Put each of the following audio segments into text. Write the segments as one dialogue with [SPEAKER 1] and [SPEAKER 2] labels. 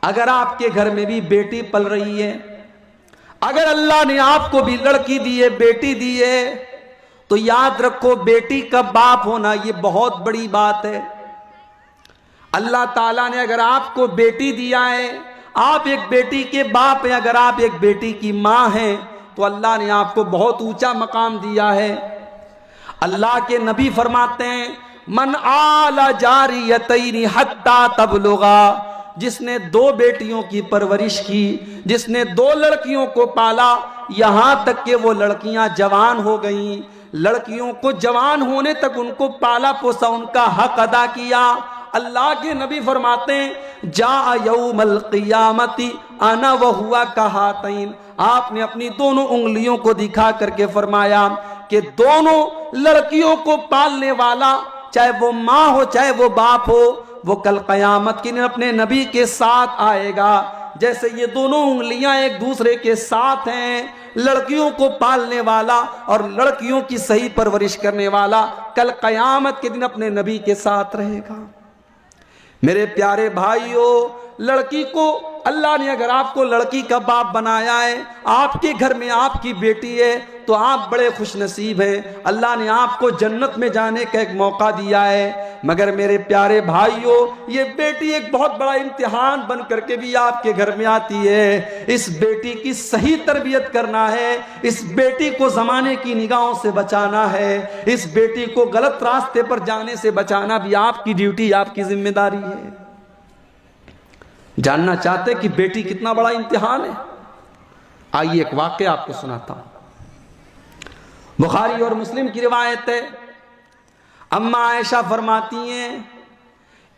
[SPEAKER 1] اگر آپ کے گھر میں بھی بیٹی پل رہی ہے، اگر اللہ نے آپ کو بھی لڑکی دی ہے، بیٹی دی ہے، تو یاد رکھو بیٹی کا باپ ہونا یہ بہت بڑی بات ہے۔ اللہ تعالیٰ نے اگر آپ کو بیٹی دیا ہے، آپ ایک بیٹی کے باپ ہیں، اگر آپ ایک بیٹی کی ماں ہیں، تو اللہ نے آپ کو بہت اونچا مقام دیا ہے۔ اللہ کے نبی فرماتے ہیں من آل جاریتین حتی تبلغا، جس نے دو بیٹیوں کی پرورش کی، جس نے دو لڑکیوں کو پالا یہاں تک کہ وہ لڑکیاں جوان ہو گئیں، لڑکیوں کو جوان ہونے تک ان کو پالا پوسا، ان کا حق ادا کیا، اللہ کے نبی فرماتے ہیں جاء یوم القیامت انا وہوا کہاتین، آپ نے اپنی دونوں انگلیوں کو دکھا کر کے فرمایا کہ دونوں لڑکیوں کو پالنے والا، چاہے وہ ماں ہو چاہے وہ باپ ہو، وہ کل قیامت کے دن اپنے نبی کے ساتھ آئے گا، جیسے یہ دونوں انگلیاں ایک دوسرے کے ساتھ ہیں۔ لڑکیوں کو پالنے والا اور لڑکیوں کی صحیح پرورش کرنے والا کل قیامت کے دن اپنے نبی کے ساتھ رہے گا۔ میرے پیارے بھائیوں، لڑکی کو اللہ نے اگر آپ کو لڑکی کا باپ بنایا ہے، آپ کے گھر میں آپ کی بیٹی ہے، تو آپ بڑے خوش نصیب ہیں، اللہ نے آپ کو جنت میں جانے کا ایک موقع دیا ہے۔ مگر میرے پیارے بھائیوں، یہ بیٹی ایک بہت بڑا امتحان بن کر کے بھی آپ کے گھر میں آتی ہے۔ اس بیٹی کی صحیح تربیت کرنا ہے، اس بیٹی کو زمانے کی نگاہوں سے بچانا ہے، اس بیٹی کو غلط راستے پر جانے سے بچانا بھی آپ کی ڈیوٹی، آپ کی ذمہ داری ہے۔ جاننا چاہتے کہ بیٹی کتنا بڑا امتحان ہے؟ آئیے ایک واقعہ آپ کو سناتا ہوں۔ بخاری اور مسلم کی روایت ہے، اماں عائشہ فرماتی ہیں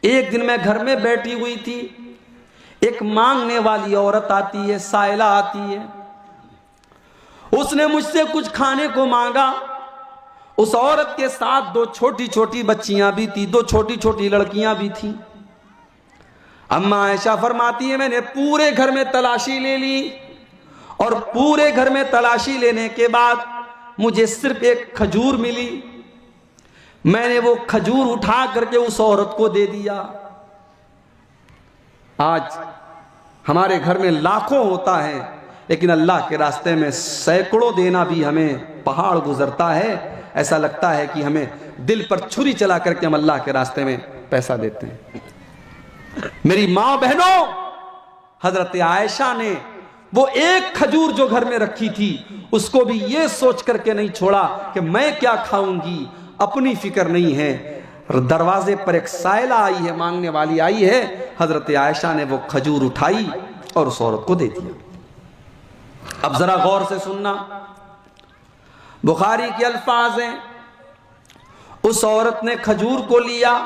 [SPEAKER 1] ایک دن میں گھر میں بیٹھی ہوئی تھی، ایک مانگنے والی عورت آتی ہے، سائلہ آتی ہے، اس نے مجھ سے کچھ کھانے کو مانگا۔ اس عورت کے ساتھ دو چھوٹی چھوٹی بچیاں بھی تھی، دو چھوٹی چھوٹی لڑکیاں بھی تھیں۔ اماں عائشہ فرماتی ہے میں نے پورے گھر میں تلاشی لے لی، اور پورے گھر میں تلاشی لینے کے بعد مجھے صرف ایک کھجور ملی، میں نے وہ کھجور اٹھا کر کے اس عورت کو دے دیا۔ آج ہمارے گھر میں لاکھوں ہوتا ہے، لیکن اللہ کے راستے میں سینکڑوں دینا بھی ہمیں پہاڑ گزرتا ہے، ایسا لگتا ہے کہ ہمیں دل پر چھری چلا کر کے ہم اللہ کے راستے میں پیسہ دیتے ہیں۔ میری ماں بہنوں، حضرت عائشہ نے وہ ایک کھجور جو گھر میں رکھی تھی اس کو بھی یہ سوچ کر کے نہیں چھوڑا کہ میں کیا کھاؤں گی، اپنی فکر نہیں ہے۔ دروازے پر ایک سائلہ آئی ہے، مانگنے والی آئی ہے، حضرت عائشہ نے وہ کھجور اٹھائی اور اس عورت کو دے دیا۔ اب ذرا غور سے سننا، بخاری کے الفاظ ہیں، اس عورت نے کھجور کو لیا،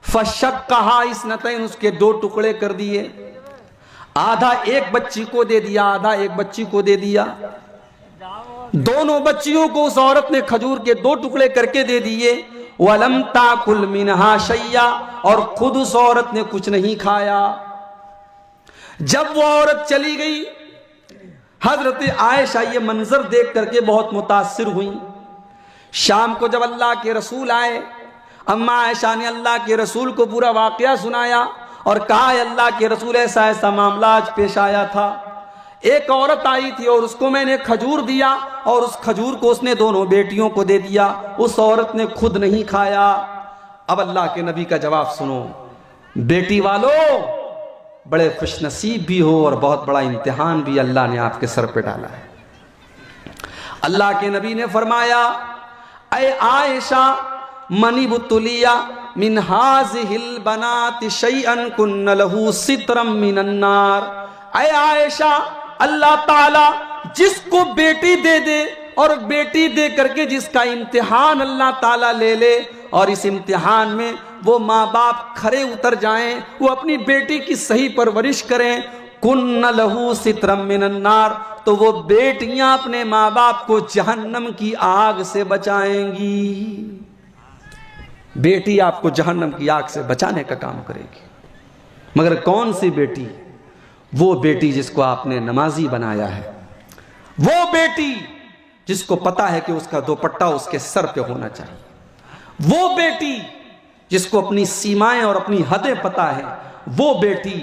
[SPEAKER 1] فَشَقَّهَا اثْنَتَيْنِ، اس کے دو ٹکڑے کر دیے، آدھا ایک بچی کو دے دیا، آدھا ایک بچی کو دے دیا۔ دونوں بچیوں کو اس عورت نے کھجور کے دو ٹکڑے کر کے دے دیے۔ وَلَمْ تَأْكُلْ مِنْهَا شَيْئًا، اور خود اس عورت نے کچھ نہیں کھایا۔ جب وہ عورت چلی گئی، حضرت عائشہ یہ منظر دیکھ کر کے بہت متاثر ہوئیں۔ شام کو جب اللہ کے رسول آئے، اماں عائشہ نے اللہ کے رسول کو پورا واقعہ سنایا اور کہا اے اللہ کے رسول ایسا ایسا معاملہ آج پیش آیا تھا، ایک عورت آئی تھی اور اس کو میں نے کھجور دیا اور اس کھجور کو اس نے دونوں بیٹیوں کو دے دیا، اس عورت نے خود نہیں کھایا۔ اب اللہ کے نبی کا جواب سنو، بیٹی والو بڑے خوش نصیب بھی ہو اور بہت بڑا امتحان بھی اللہ نے آپ کے سر پہ ڈالا ہے۔ اللہ کے نبی نے فرمایا اے عائشہ من ابتلی من هذه البنات شيئا كن له سترا من النار، اے عائشہ اللہ تعالی جس کو بیٹی دے دے اور بیٹی دے کر کے جس کا امتحان اللہ تعالی لے لے اور اس امتحان میں وہ ماں باپ کھرے اتر جائیں، وہ اپنی بیٹی کی صحیح پرورش کریں، کن لہو سترم من النار، تو وہ بیٹیاں اپنے ماں باپ کو جہنم کی آگ سے بچائیں گی۔ بیٹی آپ کو جہنم کی آگ سے بچانے کا کام کرے گی۔ مگر کون سی بیٹی؟ وہ بیٹی جس کو آپ نے نمازی بنایا ہے، وہ بیٹی جس کو پتا ہے کہ اس کا دوپٹہ اس کے سر پہ ہونا چاہیے، وہ بیٹی جس کو اپنی سیمائیں اور اپنی حدیں پتا ہے، وہ بیٹی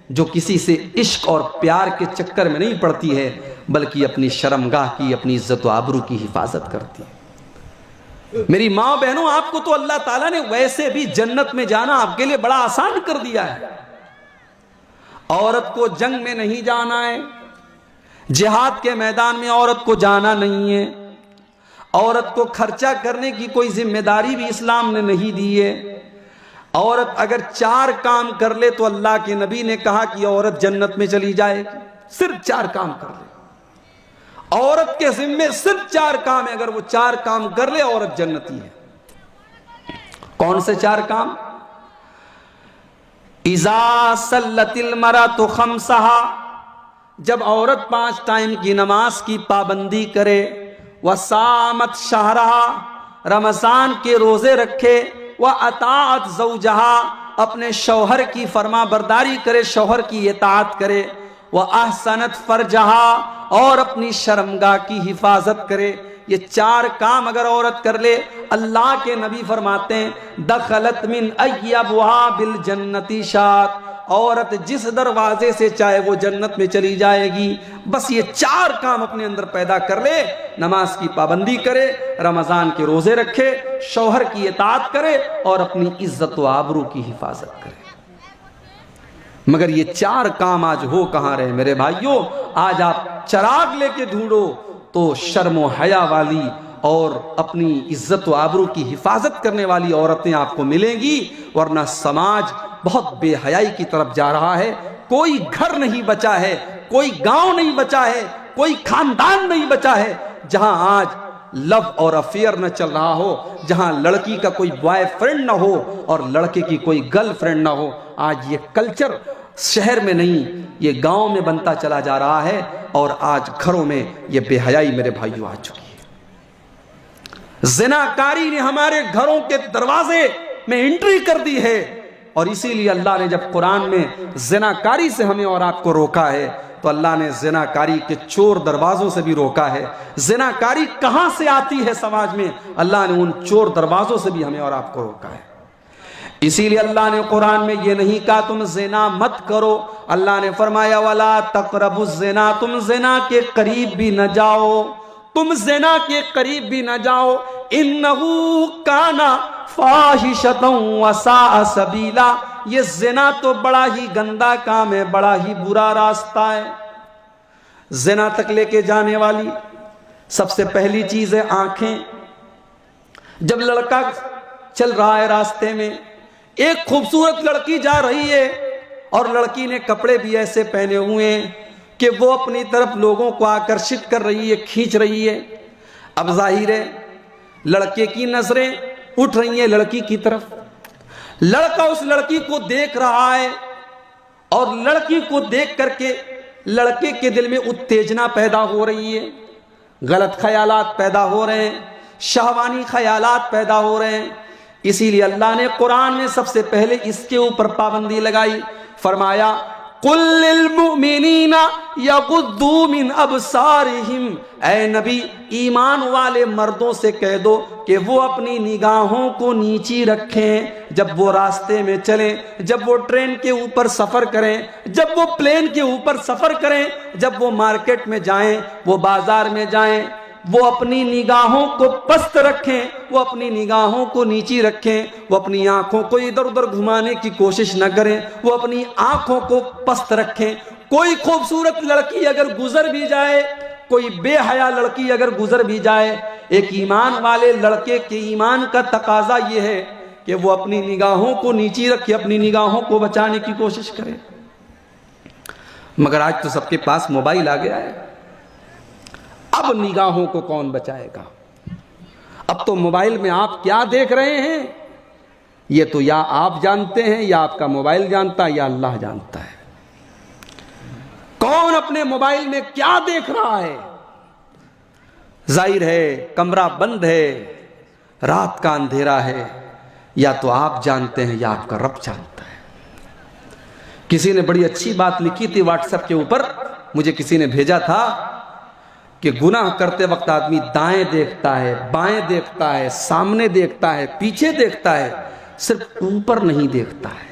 [SPEAKER 1] جو کسی سے عشق اور پیار کے چکر میں نہیں پڑتی ہے بلکہ اپنی شرمگاہ کی، اپنی عزت و آبرو کی حفاظت کرتی ہے۔ میری ماں بہنوں، آپ کو تو اللہ تعالیٰ نے ویسے بھی جنت میں جانا آپ کے لیے بڑا آسان کر دیا ہے۔ عورت کو جنگ میں نہیں جانا ہے، جہاد کے میدان میں عورت کو جانا نہیں ہے، عورت کو خرچہ کرنے کی کوئی ذمہ داری بھی اسلام نے نہیں دی ہے۔ عورت اگر 4 کام کر لے تو اللہ کے نبی نے کہا کہ عورت جنت میں چلی جائے گی، صرف 4 کام کر لے۔ عورت کے ذمے صرف 4 کام ہے، اگر وہ 4 کام کر لے عورت جنتی ہے۔ کون سے 4 کام؟ اذا صلت المرأۃ خمسہا، جب عورت 5 ٹائم کی نماز کی پابندی کرے، وصامت شہرہا، رمضان کے روزے رکھے، وَأَطَاعَتْ زَوْجَهَا، اپنے شوہر کی فرما برداری کرے، شوہر کی اطاعت کرے، وَأَحْسَنَتْ فَرْجَهَا، اور اپنی شرمگاہ کی حفاظت کرے۔ یہ 4 کام اگر عورت کر لے، اللہ کے نبی فرماتے ہیں دخلت من ای ابواب الجنت شاءت، عورت جس دروازے سے چاہے وہ جنت میں چلی جائے گی۔ بس یہ 4 کام اپنے اندر پیدا کر لے، نماز کی پابندی کرے، رمضان کے روزے رکھے، شوہر کی اطاعت کرے اور اپنی عزت و آبرو کی حفاظت کرے۔ مگر یہ 4 کام آج ہو کہاں رہے میرے بھائیوں؟ آج آپ چراغ لے کے ڈھونڈو تو شرم و حیا والی اور اپنی عزت و آبرو کی حفاظت کرنے والی عورتیں آپ کو ملیں گی، ورنہ سماج بہت بے حیائی کی طرف جا رہا ہے۔ کوئی گھر نہیں بچا ہے، کوئی گاؤں نہیں بچا ہے، کوئی خاندان نہیں بچا ہے جہاں آج لو اور افیئر نہ چل رہا ہو، جہاں لڑکی کا کوئی بوائے فرینڈ نہ ہو اور لڑکے کی کوئی گرل فرینڈ نہ ہو۔ آج یہ کلچر شہر میں نہیں، یہ گاؤں میں بنتا چلا جا رہا ہے، اور آج گھروں میں یہ بے حیائی میرے بھائیوں آ چکی ہے۔ زناکاری نے ہمارے گھروں کے دروازے میں انٹری کر دی ہے، اور اسی لیے اللہ نے جب قرآن میں زناکاری سے ہمیں اور آپ کو روکا ہے تو اللہ نے زناکاری کے چور دروازوں سے بھی روکا ہے۔ زناکاری کہاں سے آتی ہے سماج میں، اللہ نے ان چور دروازوں سے بھی ہمیں اور آپ کو روکا ہے۔ اسی لیے اللہ نے قرآن میں یہ نہیں کہا تم زنا مت کرو، اللہ نے فرمایا وَلَا تَقْرَبُوا الزِّنَا، تم زنا کے قریب بھی نہ جاؤ، تم زنا کے قریب بھی نہ جاؤ، إِنَّهُ كَانَ فَاحِشَةً وَسَاءَ سَبِيلًا، یہ زنا تو بڑا ہی گندا کام ہے، بڑا ہی برا راستہ ہے۔ زنا تک لے کے جانے والی سب سے پہلی چیز ہے آنکھیں۔ جب لڑکا چل رہا ہے راستے میں، ایک خوبصورت لڑکی جا رہی ہے اور لڑکی نے کپڑے بھی ایسے پہنے ہوئے ہیں کہ وہ اپنی طرف لوگوں کو آکرشت کر رہی ہے، کھینچ رہی ہے۔ اب ظاہر ہے لڑکے کی نظریں اٹھ رہی ہیں لڑکی کی طرف، لڑکا اس لڑکی کو دیکھ رہا ہے، اور لڑکی کو دیکھ کر کے لڑکے کے دل میں اتیجنا پیدا ہو رہی ہے، غلط خیالات پیدا ہو رہے ہیں، شہوانی خیالات پیدا ہو رہے ہیں۔ اسی لیے اللہ نے قرآن میں سب سے پہلے اس کے اوپر پابندی لگائی، فرمایا قُلْ لِلْمُؤْمِنِينَ يَغُضُّوا مِنْ أَبْصَارِهِمْ، اے نبی ایمان والے مردوں سے کہہ دو کہ وہ اپنی نگاہوں کو نیچی رکھیں، جب وہ راستے میں چلیں، جب وہ ٹرین کے اوپر سفر کریں، جب وہ پلین کے اوپر سفر کریں، جب وہ مارکیٹ میں جائیں، وہ بازار میں جائیں، وہ اپنی نگاہوں کو پست رکھیں، وہ اپنی نگاہوں کو نیچی رکھیں، وہ اپنی آنکھوں کو ادھر ادھر گھمانے کی کوشش نہ کریں، وہ اپنی آنکھوں کو پست رکھیں۔ کوئی خوبصورت لڑکی اگر گزر بھی جائے، کوئی بے حیا لڑکی اگر گزر بھی جائے، ایک ایمان والے لڑکے کے ایمان کا تقاضا یہ ہے کہ وہ اپنی نگاہوں کو نیچی رکھے، اپنی نگاہوں کو بچانے کی کوشش کرے۔ مگر آج تو سب کے پاس موبائل آ گیا ہے، اب نگاہوں کو کون بچائے گا؟ اب تو موبائل میں آپ کیا دیکھ رہے ہیں یہ تو یا آپ جانتے ہیں، یا آپ کا موبائل جانتا ہے، یا اللہ جانتا ہے۔ کون اپنے موبائل میں کیا دیکھ رہا ہے؟ ظاہر ہے کمرہ بند ہے، رات کا اندھیرا ہے، یا تو آپ جانتے ہیں یا آپ کا رب جانتا ہے۔ کسی نے بڑی اچھی بات لکھی تھی واٹس ایپ کے اوپر، مجھے کسی نے بھیجا تھا کہ گناہ کرتے وقت آدمی دائیں دیکھتا ہے، بائیں دیکھتا ہے، سامنے دیکھتا ہے، پیچھے دیکھتا ہے، صرف اوپر نہیں دیکھتا ہے۔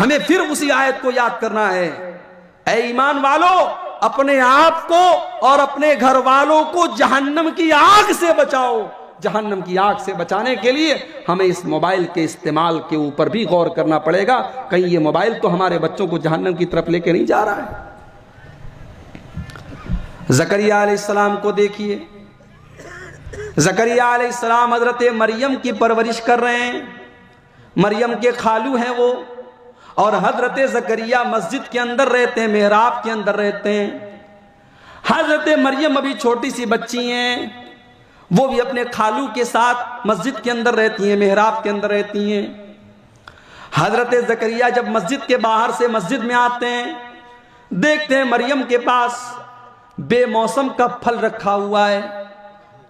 [SPEAKER 1] ہمیں پھر اسی آیت کو یاد کرنا ہے، اے ایمان والو اپنے آپ کو اور اپنے گھر والوں کو جہنم کی آگ سے بچاؤ۔ جہنم کی آگ سے بچانے کے لیے ہمیں اس موبائل کے استعمال کے اوپر بھی غور کرنا پڑے گا، کہیں یہ موبائل تو ہمارے بچوں کو جہنم کی طرف لے کے نہیں جا رہا ہے۔ زکریا علیہ السلام کو دیکھیے، زکریا علیہ السلام حضرت مریم کی پرورش کر رہے ہیں، مریم کے خالو ہیں وہ، اور حضرت زکریا مسجد کے اندر رہتے ہیں، محراب کے اندر رہتے ہیں۔ حضرت مریم ابھی چھوٹی سی بچی ہیں، وہ بھی اپنے خالو کے ساتھ مسجد کے اندر رہتی ہیں، محراب کے اندر رہتی ہیں۔ حضرت زکریا جب مسجد کے باہر سے مسجد میں آتے ہیں، دیکھتے ہیں مریم کے پاس بے موسم کا پھل رکھا ہوا ہے،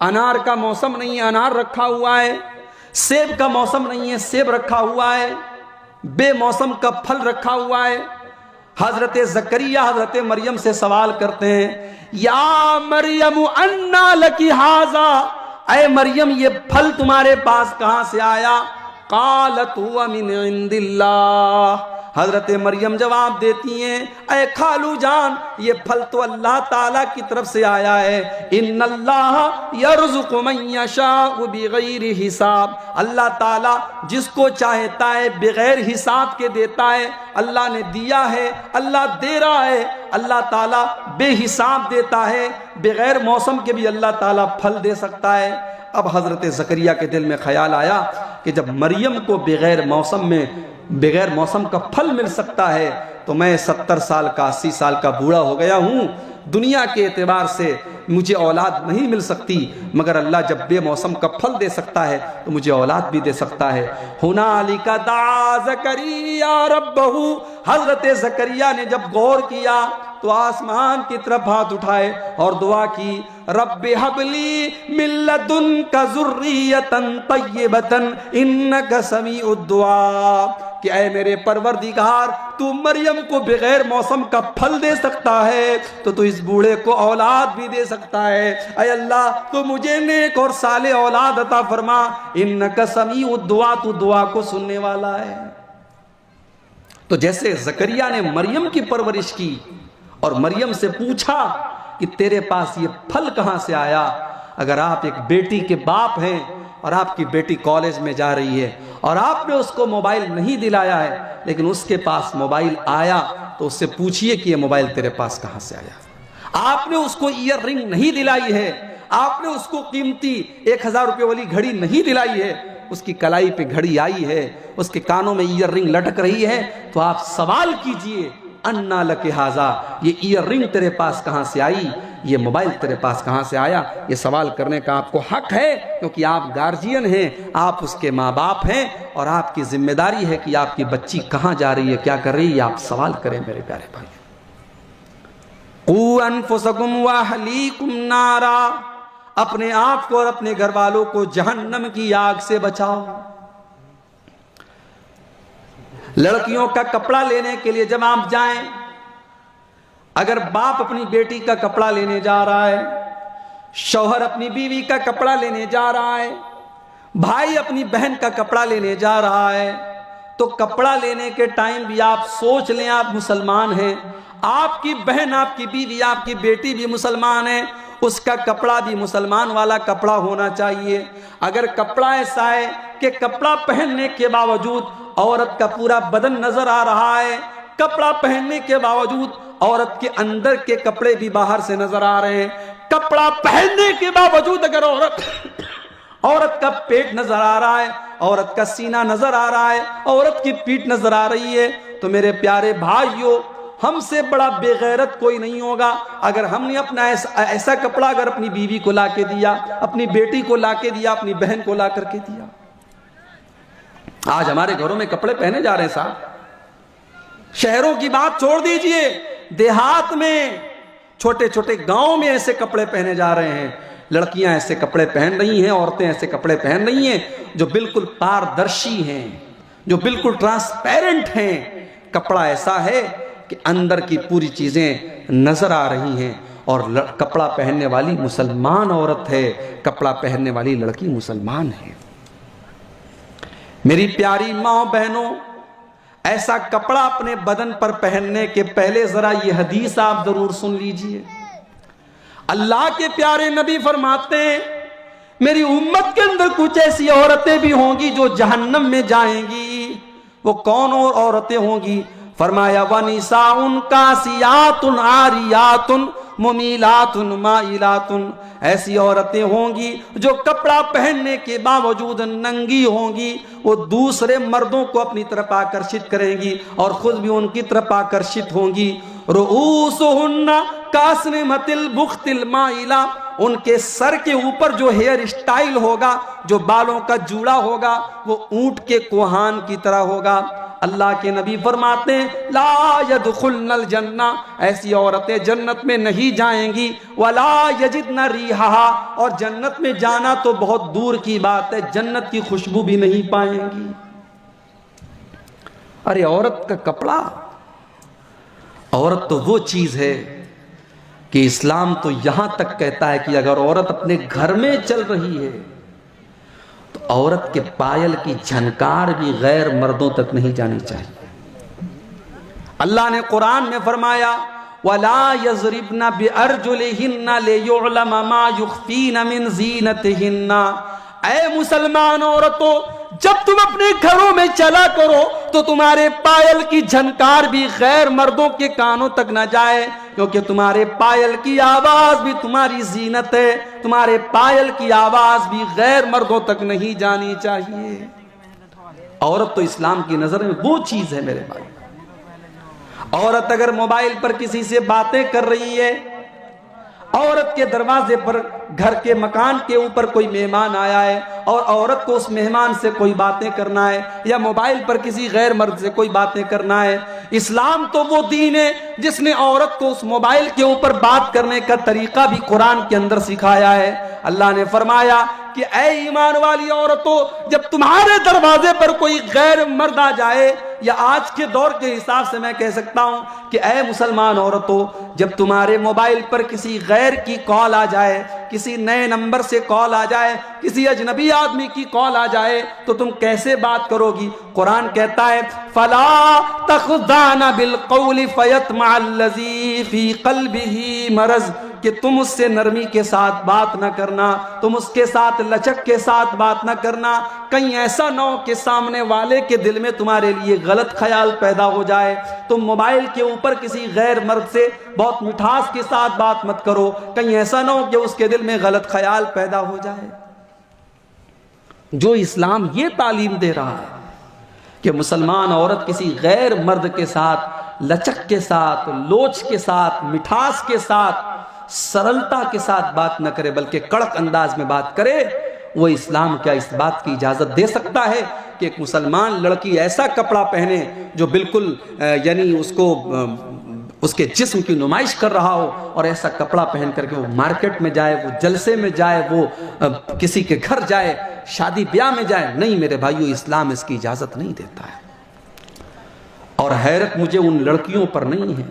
[SPEAKER 1] انار کا موسم نہیں ہے انار رکھا ہوا ہے، سیب کا موسم نہیں ہے سیب رکھا ہوا ہے، بے موسم کا پھل رکھا ہوا ہے۔ حضرت زکریا حضرت مریم سے سوال کرتے ہیں، یا مریم انا لکی ھذا، اے مریم یہ پھل تمہارے پاس کہاں سے آیا؟ قالت هو من عند اللہ، حضرت مریم جواب دیتی ہیں، اے خالو جان یہ پھل تو اللہ تعالیٰ کی طرف سے آیا ہے، ان اللہ یرزق من یشاء بغیر حساب، اللہ تعالیٰ جس کو چاہتا ہے بغیر حساب کے دیتا ہے، اللہ نے دیا ہے، اللہ دے رہا ہے، اللہ تعالیٰ بے حساب دیتا ہے، بغیر موسم کے بھی اللہ تعالیٰ پھل دے سکتا ہے۔ اب حضرت زکریا کے دل میں خیال آیا کہ جب مریم کو بغیر موسم کا پھل مل سکتا ہے تو میں 70 سال کا 80 سال کا بوڑھا ہو گیا ہوں، دنیا کے اعتبار سے مجھے اولاد نہیں مل سکتی، مگر اللہ جب بے موسم کا پھل دے سکتا ہے تو مجھے اولاد بھی دے سکتا ہے۔ ہنالک دعا زکریا ربہ، حضرت زکریا نے جب غور کیا تو آسمان کی طرف ہاتھ اٹھائے اور دعا کی، رب ہب لی من لدنک ذریۃ طیبۃ انک سمیع الدعاء، کہ اے میرے پروردگار تو مریم کو بغیر موسم کا پھل دے سکتا ہے تو اس بوڑھے کو اولاد بھی دے سکتا ہے، اے اللہ تو مجھے نیک اور صالح اولاد عطا فرما، انک سمیع الدعاء تو دعا کو سننے والا ہے۔ تو جیسے زکریا نے مریم کی پرورش کی اور مریم سے پوچھا کہ تیرے پاس یہ پھل کہاں سے آیا، اگر آپ ایک بیٹی کے باپ ہیں اور آپ کی بیٹی کالج میں جا رہی ہے اور آپ نے اس کو موبائل نہیں دلایا ہے لیکن اس کے پاس موبائل آیا تو اس سے پوچھئے کہ یہ موبائل تیرے پاس کہاں سے آیا۔ آپ نے اس کو ایئر رنگ نہیں دلائی ہے، آپ نے اس کو قیمتی 1000 روپے والی گھڑی نہیں دلائی ہے، اس کی کلائی پہ گھڑی آئی ہے، اس کے کانوں میں ایئر رنگ لٹک رہی ہے، تو آپ سوال کیجئے انا لک ھذا، یہ ایئر رنگ تیرے پاس کہاں سے آئی، یہ موبائل تیرے پاس کہاں سے آیا؟ یہ سوال کرنے کا آپ کو حق ہے، کیونکہ آپ گارجین ہیں، آپ اس کے ماں باپ ہیں، اور آپ کی ذمہ داری ہے کہ آپ کی بچی کہاں جا رہی ہے، کیا کر رہی ہے، آپ سوال کریں میرے پیارے بھائی۔ قوا انفسکم واہلیکم نارا، اپنے آپ کو اور اپنے گھر والوں کو جہنم کی آگ سے بچاؤ۔ لڑکیوں کا کپڑا لینے کے لیے جب آپ جائیں، اگر باپ اپنی بیٹی کا کپڑا لینے جا رہا ہے، شوہر اپنی بیوی کا کپڑا لینے جا رہا ہے، بھائی اپنی بہن کا کپڑا لینے جا رہا ہے، تو کپڑا لینے کے ٹائم بھی آپ سوچ لیں آپ مسلمان ہیں، آپ کی بہن آپ کی بیوی آپ کی بیٹی بھی مسلمان ہے، اس کا کپڑا بھی مسلمان والا کپڑا ہونا چاہیے۔ اگر کپڑا ایسا ہے کہ کپڑا پہننے کے باوجود عورت کا پورا بدن نظر آ رہا ہے، کپڑا پہننے کے باوجود عورت کے اندر کے کپڑے بھی باہر سے نظر آ رہے ہیں، کپڑا پہننے کے باوجود اگر عورت کا پیٹ نظر آ رہا ہے، عورت کا سینہ نظر آ رہا ہے، عورت کی پیٹھ نظر آ رہی ہے، تو میرے پیارے بھائیوں ہم سے بڑا بے غیرت کوئی نہیں ہوگا اگر ہم نے اپنا ایسا کپڑا اگر اپنی بیوی کو لا کے دیا، اپنی بیٹی کو لا کے دیا، اپنی بہن کو لا کر کے دیا۔ آج ہمارے گھروں میں کپڑے پہنے جا رہے ہیں صاحب، شہروں کی بات چھوڑ دیجئے، دیہات میں چھوٹے چھوٹے گاؤں میں ایسے کپڑے پہنے جا رہے ہیں، لڑکیاں ایسے کپڑے پہن رہی ہیں، عورتیں ایسے کپڑے پہن رہی ہیں جو بالکل پاردرشی ہیں، جو بالکل ٹرانسپیرنٹ ہیں۔ کپڑا ایسا ہے کہ اندر کی پوری چیزیں نظر آ رہی ہیں، اور کپڑا پہننے والی مسلمان عورت ہے، کپڑا پہننے والی لڑکی مسلمان ہے۔ میری پیاری ماں بہنوں، ایسا کپڑا اپنے بدن پر پہننے کے پہلے ذرا یہ حدیث آپ ضرور سن لیجئے. اللہ کے پیارے نبی فرماتے ہیں میری امت کے اندر کچھ ایسی عورتیں بھی ہوں گی جو جہنم میں جائیں گی. وہ کون اور عورتیں ہوں گی؟ فرمایا وَنِسَاءٌ كَاسِيَاتٌ عَارِيَاتٌ مُمِيلَاتٌ مَائِلَاتٌ. ایسی عورتیں ہوں گی جو کپڑا پہننے کے باوجود ننگی ہوں گی. وہ دوسرے مردوں کو اپنی طرف آکرشت کریں گی اور خود بھی ان کی طرف آکرشت ہوں گی. رؤوسهن كأسنمة البخت المائلة. ان کے سر کے اوپر جو ہیئر اسٹائل ہوگا، جو بالوں کا جوڑا ہوگا، وہ اونٹ کے کوہان کی طرح ہوگا. اللہ کے نبی فرماتے ہیں لا يدخلن الجنہ، ایسی عورتیں جنت میں نہیں جائیں گی. ولا یجدن ریحها، اور جنت میں جانا تو بہت دور کی بات ہے، جنت کی خوشبو بھی نہیں پائیں گی. ارے عورت کا کپڑا، عورت تو وہ چیز ہے کہ اسلام تو یہاں تک کہتا ہے کہ اگر عورت اپنے گھر میں چل رہی ہے تو عورت کے پائل کی جھنکار بھی غیر مردوں تک نہیں جانی چاہیے. اللہ نے قرآن میں فرمایا وَلَا يَضْرِبْنَ بِأَرْجُلِهِنَّ لِيُعْلَمَ مَا يُخْفِينَ مِنْ زِينَتِهِنَّ. اے مسلمان عورتوں، جب تم اپنے گھروں میں چلا کرو تو تمہارے پائل کی جھنکار بھی غیر مردوں کے کانوں تک نہ جائے، کیونکہ تمہارے پائل کی آواز بھی تمہاری زینت ہے. تمہارے پائل کی آواز بھی غیر مردوں تک نہیں جانی چاہیے. عورت تو اسلام کی نظر میں وہ چیز ہے میرے بھائی. عورت اگر موبائل پر کسی سے باتیں کر رہی ہے، عورت کے دروازے پر گھر کے مکان کے اوپر کوئی مہمان آیا ہے اور عورت کو اس مہمان سے کوئی باتیں کرنا ہے یا موبائل پر کسی غیر مرد سے کوئی باتیں کرنا ہے، اسلام تو وہ دین ہے جس نے عورت کو اس موبائل کے اوپر بات کرنے کا طریقہ بھی قرآن کے اندر سکھایا ہے. اللہ نے فرمایا کہ اے ایمان والی عورتوں، جب تمہارے دروازے پر کوئی غیر مرد آ جائے، یا آج کے دور کے حساب سے میں کہہ سکتا ہوں کہ اے مسلمان عورتوں، جب تمہارے موبائل پر کسی غیر کی کال آ جائے، کسی نئے نمبر سے کال آ جائے، کسی اجنبی آدمی کی کال آ جائے تو تم کیسے بات کرو گی؟ قرآن کہتا ہے فَلَا تَخْضَعْنَ بِالْقَوْلِ فَيَطْمَعَ الَّذِي فِي قَلْبِهِ مَرَضٌ، کہ تم اس سے نرمی کے ساتھ بات نہ کرنا، تم اس کے ساتھ لچک کے ساتھ بات نہ کرنا، کہیں ایسا نہ ہو کہ سامنے والے کے دل میں تمہارے لیے غلط خیال پیدا ہو جائے. تم موبائل کے اوپر کسی غیر مرد سے بہت مٹھاس کے ساتھ بات مت کرو، کہیں ایسا نہ ہو کہ اس کے دل میں غلط خیال پیدا ہو جائے. جو اسلام یہ تعلیم دے رہا ہے کہ مسلمان عورت کسی غیر مرد کے ساتھ لچک کے ساتھ، لوچ کے ساتھ، مٹھاس کے ساتھ، سرلتا کے ساتھ بات نہ کرے بلکہ کڑک انداز میں بات کرے، وہ اسلام کیا اس بات کی اجازت دے سکتا ہے کہ ایک مسلمان لڑکی ایسا کپڑا پہنے جو بالکل یعنی اس کے جسم کی نمائش کر رہا ہو، اور ایسا کپڑا پہن کر کے وہ مارکیٹ میں جائے، وہ جلسے میں جائے، وہ کسی کے گھر جائے، شادی بیاہ میں جائے؟ نہیں میرے بھائیو، اسلام اس کی اجازت نہیں دیتا ہے. اور حیرت مجھے ان لڑکیوں پر نہیں ہے،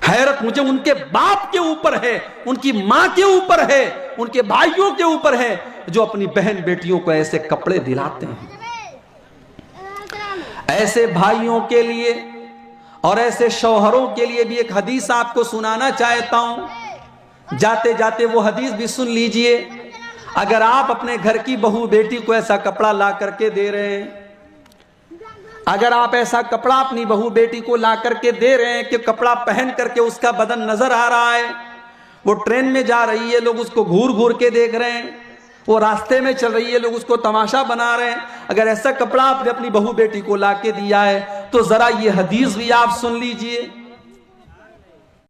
[SPEAKER 1] حیرت مجھے ان کے باپ کے اوپر ہے، ان کی ماں کے اوپر ہے، ان کے بھائیوں کے اوپر ہے جو اپنی بہن بیٹیوں کو ایسے کپڑے دلاتے ہیں. ایسے بھائیوں کے لیے اور ایسے شوہروں کے لیے بھی ایک حدیث آپ کو سنانا چاہتا ہوں. جاتے جاتے وہ حدیث بھی سن لیجئے. اگر آپ اپنے گھر کی بہو بیٹی کو ایسا کپڑا لا کر کے دے رہے ہیں، اگر آپ ایسا کپڑا اپنی بہو بیٹی کو لا کر کے دے رہے ہیں کہ کپڑا پہن کر کے اس کا بدن نظر آ رہا ہے، وہ ٹرین میں جا رہی ہے، لوگ اس کو گھور گھور کے دیکھ رہے ہیں، وہ راستے میں چل رہی ہے، لوگ اس کو تماشا بنا رہے ہیں، اگر ایسا کپڑا آپ نے اپنی بہو بیٹی کو لا کے دیا ہے تو ذرا یہ حدیث بھی آپ سن لیجئے.